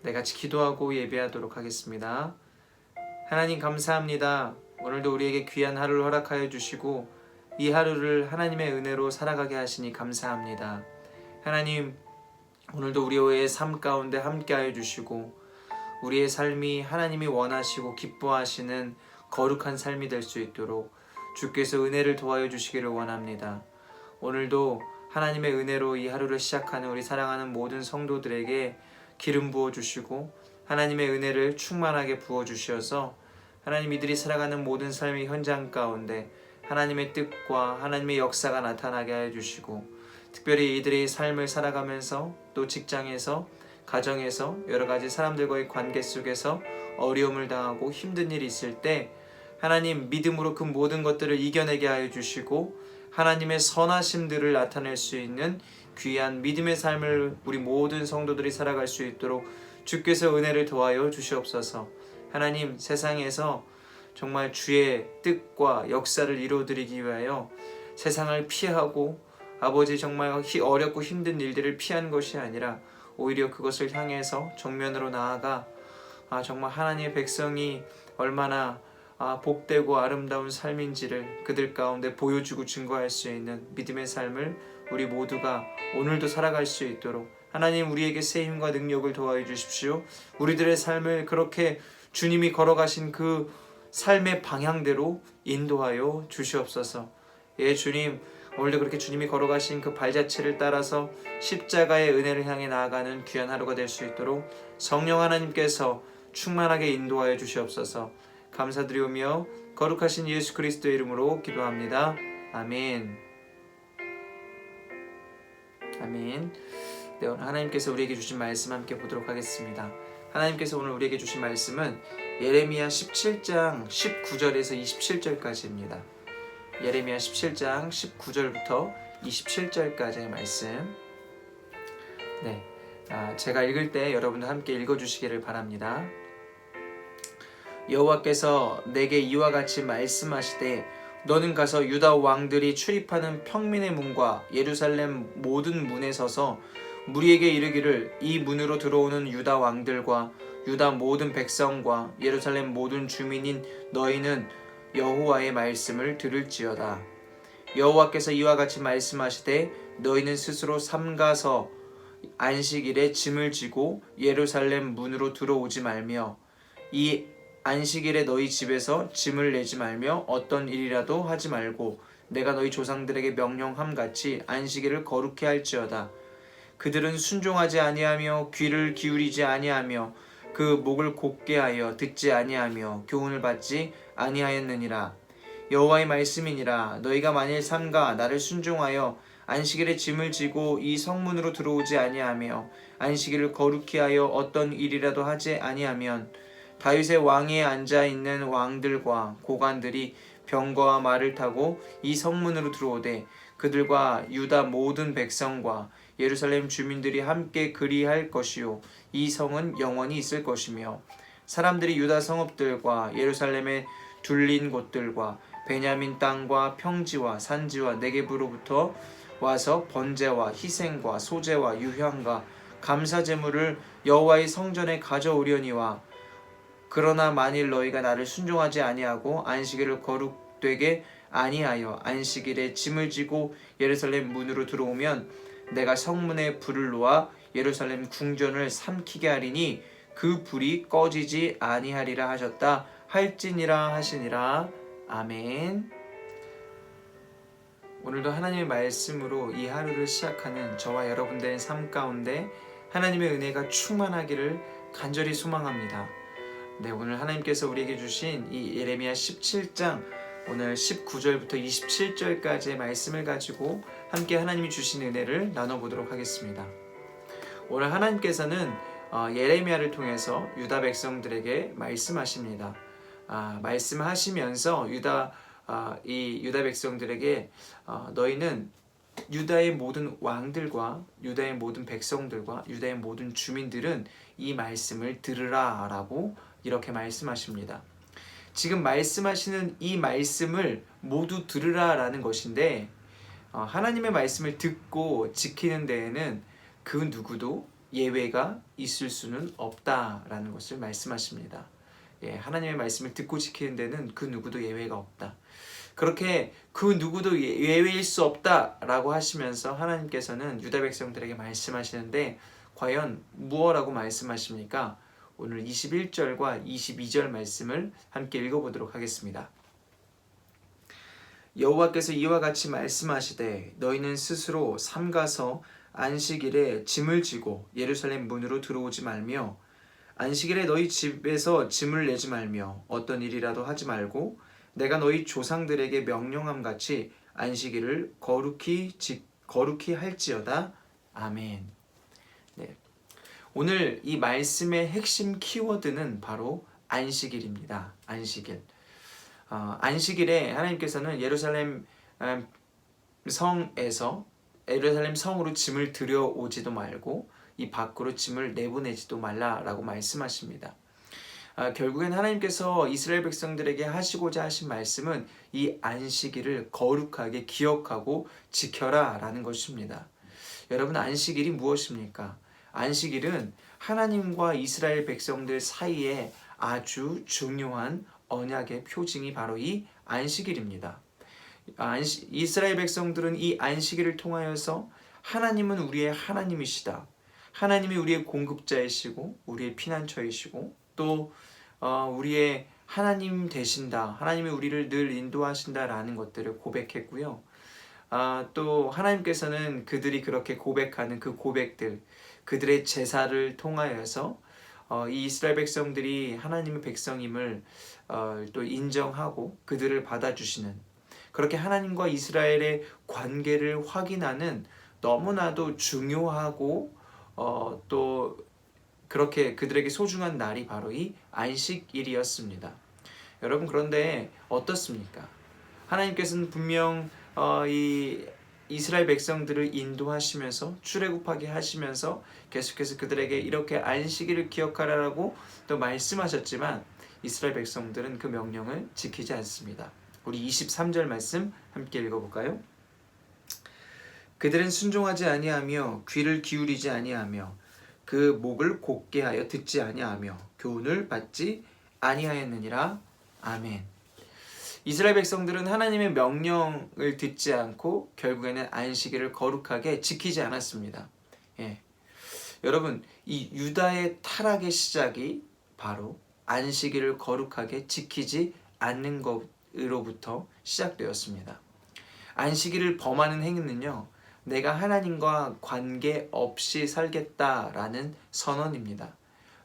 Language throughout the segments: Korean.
네, 같이 기도하고 예배하도록 하겠습니다. 하나님 감사합니다. 오늘도 우리에게 귀한 하루를 허락하여 주시고 이 하루를 하나님의 은혜로 살아가게 하시니 감사합니다. 하나님, 오늘도 우리의 삶 가운데 함께하여 주시고 우리의 삶이 하나님이 원하시고 기뻐하시는 거룩한 삶이 될 수 있도록 주께서 은혜를 도와여 주시기를 원합니다. 오늘도 하나님의 은혜로 이 하루를 시작하는 우리 사랑하는 모든 성도들에게 기름 부어 주시고 하나님의 은혜를 충만하게 부어 주셔서 하나님 이들이 살아가는 모든 삶의 현장 가운데 하나님의 뜻과 하나님의 역사가 나타나게 하여 주시고 특별히 이들의 삶을 살아가면서 또 직장에서 가정에서 여러 가지 사람들과의 관계 속에서 어려움을 당하고 힘든 일이 있을 때 하나님 믿음으로 그 모든 것들을 이겨내게 하여 주시고 하나님의 선하심들을 나타낼 수 있는 귀한 믿음의 삶을 우리 모든 성도들이 살아갈 수 있도록 주께서 은혜를 도와여 주시옵소서. 하나님, 세상에서 정말 주의 뜻과 역사를 이루어드리기 위하여 세상을 피하고 아버지 정말 어렵고 힘든 일들을 피한 것이 아니라 오히려 그것을 향해서 정면으로 나아가 정말 하나님의 백성이 얼마나 복되고 아름다운 삶인지를 그들 가운데 보여주고 증거할 수 있는 믿음의 삶을 우리 모두가 오늘도 살아갈 수 있도록 하나님 우리에게 새 힘과 능력을 도와해 주십시오. 우리들의 삶을 그렇게 주님이 걸어가신 그 삶의 방향대로 인도하여 주시옵소서. 예, 주님, 오늘도 그렇게 주님이 걸어가신 그 발자취를 따라서 십자가의 은혜를 향해 나아가는 귀한 하루가 될 수 있도록 성령 하나님께서 충만하게 인도하여 주시옵소서. 감사드리오며 거룩하신 예수 그리스도의 이름으로 기도합니다. 아멘. 아멘. 네, 오늘 하나님께서 우리에게 주신 말씀 함께 보도록 하겠습니다. 하나님께서 오늘 우리에게 주신 말씀은 예레미야 17장 19절에서 27절까지입니다. 예레미야 17장 19절부터 27절까지의 말씀. 네, 제가 읽을 때 여러분도 함께 읽어주시기를 바랍니다. 여호와께서 내게 이와 같이 말씀하시되 너는 가서 유다 왕들이 출입하는 평민의 문과 예루살렘 모든 문에 서서 무리에게 이르기를 이 문으로 들어오는 유다 왕들과 유다 모든 백성과 예루살렘 모든 주민인 너희는 여호와의 말씀을 들을지어다. 여호와께서 이와 같이 말씀하시되 너희는 스스로 삼가서 안식일에 짐을 지고 예루살렘 문으로 들어오지 말며 이 안식일에 너희 집에서 짐을 내지 말며 어떤 일이라도 하지 말고 내가 너희 조상들에게 명령함 같이 안식일을 거룩히 할지어다. 그들은 순종하지 아니하며 귀를 기울이지 아니하며 그 목을 곧게 하여 듣지 아니하며 교훈을 받지 아니하였느니라. 여호와의 말씀이니라. 너희가 만일 삼가 나를 순종하여 안식일에 짐을 지고 이 성문으로 들어오지 아니하며 안식일을 거룩히 하여 어떤 일이라도 하지 아니하면 다윗의 왕위에 앉아 있는 왕들과 고관들이 병거와 말을 타고 이 성문으로 들어오되 그들과 유다 모든 백성과 예루살렘 주민들이 함께 그리할 것이요 이 성은 영원히 있을 것이며 사람들이 유다 성읍들과 예루살렘의 둘린 곳들과 베냐민 땅과 평지와 산지와 네겝으로부터 와서 번제와 희생과 소제와 유향과 감사 제물을 여호와의 성전에 가져오려니와 그러나 만일 너희가 나를 순종하지 아니하고 안식일을 거룩되게 아니하여 안식일에 짐을 지고 예루살렘 문으로 들어오면 내가 성문에 불을 놓아 예루살렘 궁전을 삼키게 하리니 그 불이 꺼지지 아니하리라 하셨다 할지니라 하시니라. 아멘. 오늘도 하나님의 말씀으로 이 하루를 시작하는 저와 여러분들의 삶 가운데 하나님의 은혜가 충만하기를 간절히 소망합니다. 네, 오늘 하나님께서 우리에게 주신 이 예레미야 17장 오늘 19절부터 27절까지의 말씀을 가지고 함께 하나님이 주신 은혜를 나눠보도록 하겠습니다. 오늘 하나님께서는 예레미야를 통해서 유다 백성들에게 말씀하십니다. 말씀하시면서 유다 백성들에게 너희는 유다의 모든 왕들과 유다의 모든 백성들과 유다의 모든 주민들은 이 말씀을 들으라 라고 이렇게 말씀하십니다. 지금 말씀하시는 이 말씀을 모두 들으라 라는 것인데 하나님의 말씀을 듣고 지키는 데에는 그 누구도 예외가 있을 수는 없다라는 것을 말씀하십니다. 하나님의 말씀을 듣고 지키는 데는 그 누구도 예외가 없다. 그렇게 그 누구도 예외일 수 없다라고 하시면서 하나님께서는 유다 백성들에게 말씀하시는데 과연 무엇라고 말씀하십니까? 오늘 21절과 22절 말씀을 함께 읽어보도록 하겠습니다. 여호와께서 이와 같이 말씀하시되 너희는 스스로 삼가서 안식일에 짐을 지고 예루살렘 문으로 들어오지 말며 안식일에 너희 집에서 짐을 내지 말며 어떤 일이라도 하지 말고 내가 너희 조상들에게 명령함 같이 안식일을 거룩히 할지어다. 아멘. 네. 오늘 이 말씀의 핵심 키워드는 바로 안식일입니다. 안식일. 안식일에 하나님께서는 예루살렘 성으로 짐을 들여오지도 말고 이 밖으로 짐을 내보내지도 말라라고 말씀하십니다. 결국엔 하나님께서 이스라엘 백성들에게 하시고자 하신 말씀은 이 안식일을 거룩하게 기억하고 지켜라 라는 것입니다. 여러분, 안식일이 무엇입니까? 안식일은 하나님과 이스라엘 백성들 사이에 아주 중요한 언약의 표징이 바로 이 안식일입니다. 이스라엘 백성들은 이 안식일을 통하여서 하나님은 우리의 하나님이시다. 하나님이 우리의 공급자이시고 우리의 피난처이시고 또 우리의 하나님 되신다. 하나님이 우리를 늘 인도하신다라는 것들을 고백했고요. 또 하나님께서는 그들이 그렇게 고백하는 그 고백들, 그들의 제사를 통하여서 이 이스라엘 백성들이 하나님의 백성임을 또 인정하고 그들을 받아주시는, 그렇게 하나님과 이스라엘의 관계를 확인하는 너무나도 중요하고 또 그렇게 그들에게 소중한 날이 바로 이 안식일이었습니다. 여러분, 그런데 어떻습니까? 하나님께서는 분명 이 이스라엘 백성들을 인도하시면서 출애굽하게 하시면서 계속해서 그들에게 이렇게 안식일을 기억하라고 또 말씀하셨지만 이스라엘 백성들은 그 명령을 지키지 않습니다. 우리 23절 말씀 함께 읽어볼까요? 그들은 순종하지 아니하며 귀를 기울이지 아니하며 그 목을 곧게 하여 듣지 아니하며 교훈을 받지 아니하였느니라. 아멘. 이스라엘 백성들은 하나님의 명령을 듣지 않고 결국에는 안식일을 거룩하게 지키지 않았습니다. 여러분, 이 유다의 타락의 시작이 바로 안식일을 거룩하게 지키지 않는 것으로부터 시작되었습니다. 안식일을 범하는 행위는요, 내가 하나님과 관계없이 살겠다라는 선언입니다.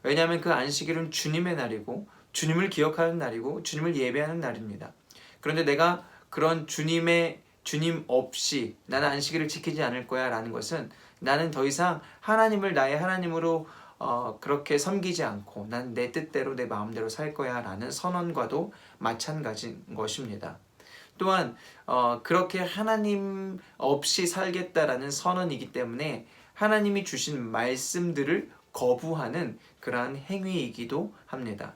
왜냐하면 그 안식일은 주님의 날이고 주님을 기억하는 날이고 주님을 예배하는 날입니다. 그런데 내가 그런 주님 없이 나는 안식일을 지키지 않을 거야 라는 것은 나는 더 이상 하나님을 나의 하나님으로 그렇게 섬기지 않고 난 내 뜻대로 내 마음대로 살 거야 라는 선언과도 마찬가지인 것입니다. 또한 그렇게 하나님 없이 살겠다라는 선언이기 때문에 하나님이 주신 말씀들을 거부하는 그러한 행위이기도 합니다.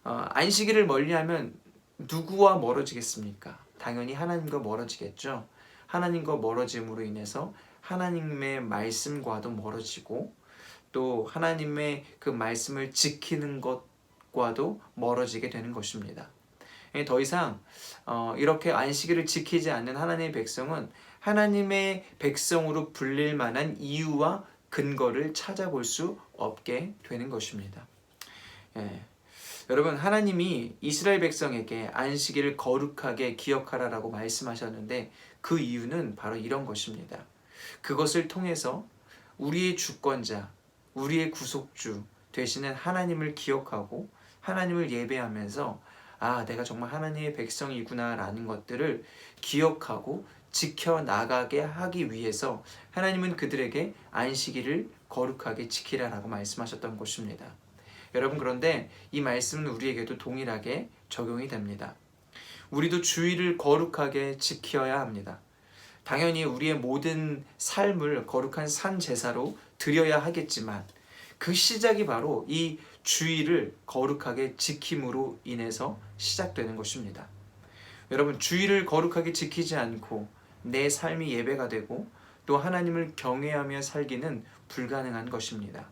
안식일을 멀리하면 누구와 멀어지겠습니까? 당연히 하나님과 멀어지겠죠. 하나님과 멀어짐으로 인해서 하나님의 말씀과도 멀어지고 또 하나님의 그 말씀을 지키는 것과도 멀어지게 되는 것입니다. 더 이상 이렇게 안식일을 지키지 않는 하나님의 백성은 하나님의 백성으로 불릴 만한 이유와 근거를 찾아볼 수 없게 되는 것입니다. 여러분, 하나님이 이스라엘 백성에게 안식일을 거룩하게 기억하라라고 말씀하셨는데 그 이유는 바로 이런 것입니다. 그것을 통해서 우리의 주권자, 우리의 구속주 되시는 하나님을 기억하고 하나님을 예배하면서 내가 정말 하나님의 백성이구나 라는 것들을 기억하고 지켜나가게 하기 위해서 하나님은 그들에게 안식일을 거룩하게 지키라라고 말씀하셨던 것입니다. 여러분, 그런데 이 말씀은 우리에게도 동일하게 적용이 됩니다. 우리도 주일을 거룩하게 지켜야 합니다. 당연히 우리의 모든 삶을 거룩한 산 제사로 드려야 하겠지만 그 시작이 바로 이 주일을 거룩하게 지킴으로 인해서 시작되는 것입니다. 여러분, 주일을 거룩하게 지키지 않고 내 삶이 예배가 되고 또 하나님을 경외하며 살기는 불가능한 것입니다.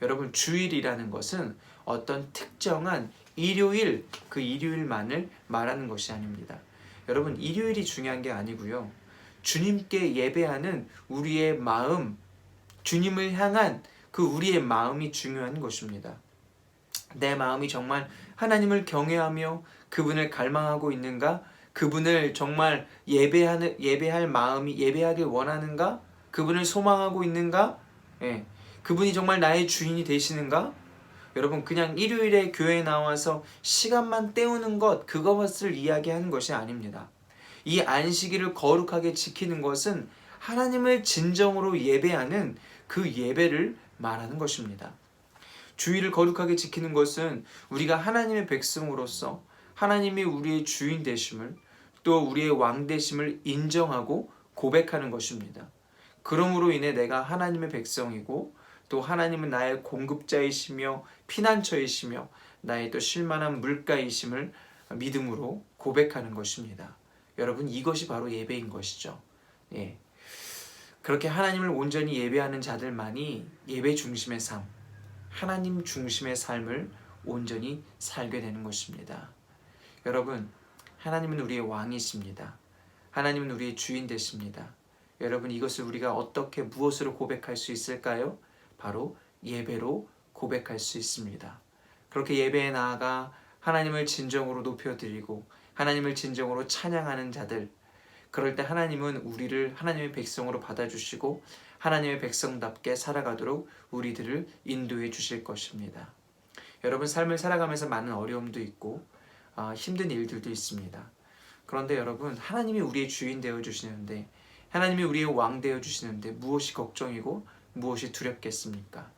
여러분, 주일이라는 것은 어떤 특정한 일요일, 그 일요일만을 말하는 것이 아닙니다. 여러분, 일요일이 중요한 게 아니고요. 주님께 예배하는 우리의 마음, 주님을 향한 그 우리의 마음이 중요한 것입니다. 내 마음이 정말 하나님을 경외하며 그분을 갈망하고 있는가? 그분을 정말 예배할 마음이 예배하길 원하는가? 그분을 소망하고 있는가? 예. 그분이 정말 나의 주인이 되시는가? 여러분, 그냥 일요일에 교회에 나와서 시간만 때우는 것, 그것을 이야기하는 것이 아닙니다. 이 안식일을 거룩하게 지키는 것은 하나님을 진정으로 예배하는 그 예배를 말하는 것입니다. 주일을 거룩하게 지키는 것은 우리가 하나님의 백성으로서 하나님이 우리의 주인 되심을, 또 우리의 왕 되심을 인정하고 고백하는 것입니다. 그러므로 인해 내가 하나님의 백성이고, 또 하나님은 나의 공급자이시며 피난처이시며 나의 또 쉴만한 물가이심을 믿음으로 고백하는 것입니다. 여러분, 이것이 바로 예배인 것이죠. 예. 그렇게 하나님을 온전히 예배하는 자들만이 예배 중심의 삶, 하나님 중심의 삶을 온전히 살게 되는 것입니다. 여러분, 하나님은 우리의 왕이십니다. 하나님은 우리의 주인 되십니다. 여러분, 이것을 우리가 어떻게 무엇으로 고백할 수 있을까요? 바로 예배로 고백할 수 있습니다. 그렇게 예배에 나아가 하나님을 진정으로 높여드리고 하나님을 진정으로 찬양하는 자들, 그럴 때 하나님은 우리를 하나님의 백성으로 받아주시고 하나님의 백성답게 살아가도록 우리들을 인도해 주실 것입니다. 여러분, 삶을 살아가면서 많은 어려움도 있고 힘든 일들도 있습니다. 그런데 여러분, 하나님이 우리의 주인 되어 주시는데, 하나님이 우리의 왕 되어 주시는데 무엇이 걱정이고 무엇이 두렵겠습니까?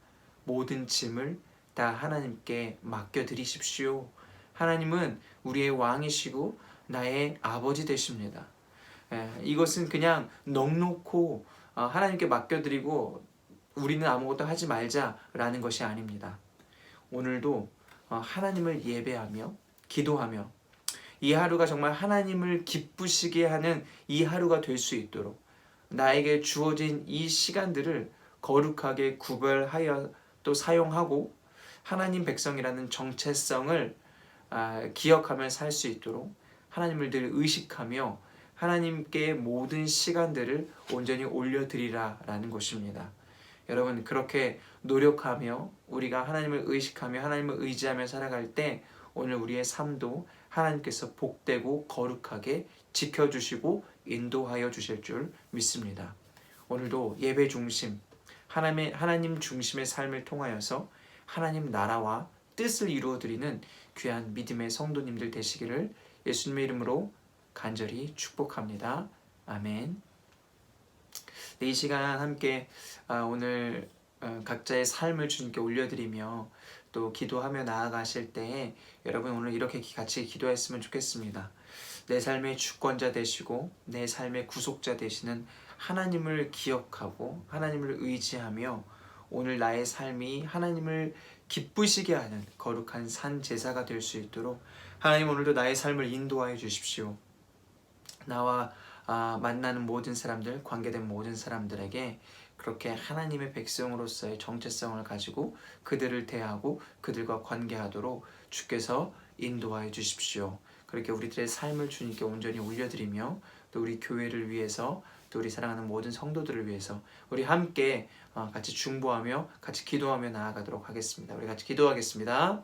모든 짐을 다 하나님께 맡겨드리십시오. 하나님은 우리의 왕이시고 나의 아버지 되십니다. 이것은 그냥 넉놓고 하나님께 맡겨드리고 우리는 아무것도 하지 말자라는 것이 아닙니다. 오늘도 하나님을 예배하며 기도하며 이 하루가 정말 하나님을 기쁘시게 하는 이 하루가 될 수 있도록 나에게 주어진 이 시간들을 거룩하게 구별하여 또 사용하고 하나님 백성이라는 정체성을 기억하며 살 수 있도록 하나님을 늘 의식하며 하나님께 모든 시간들을 온전히 올려드리라 라는 것입니다. 여러분, 그렇게 노력하며 우리가 하나님을 의식하며 하나님을 의지하며 살아갈 때 오늘 우리의 삶도 하나님께서 복되고 거룩하게 지켜주시고 인도하여 주실 줄 믿습니다. 오늘도 예배 중심, 하나님 중심의 삶을 통하여서 하나님 나라와 뜻을 이루어드리는 귀한 믿음의 성도님들 되시기를 예수님의 이름으로 간절히 축복합니다. 아멘. 네, 이 시간 함께 오늘 각자의 삶을 주님께 올려드리며 또 기도하며 나아가실 때에 여러분, 오늘 이렇게 같이 기도했으면 좋겠습니다. 내 삶의 주권자 되시고 내 삶의 구속자 되시는 하나님을 기억하고 하나님을 의지하며 오늘 나의 삶이 하나님을 기쁘시게 하는 거룩한 산 제사가 될 수 있도록 하나님, 오늘도 나의 삶을 인도하여 주십시오. 나와 만나는 모든 사람들, 관계된 모든 사람들에게 그렇게 하나님의 백성으로서의 정체성을 가지고 그들을 대하고 그들과 관계하도록 주께서 인도하여 주십시오. 그렇게 우리들의 삶을 주님께 온전히 올려드리며 또 우리 교회를 위해서 또 우리 사랑하는 모든 성도들을 위해서 우리 함께 같이 중보하며 같이 기도하며 나아가도록 하겠습니다. 우리 같이 기도하겠습니다.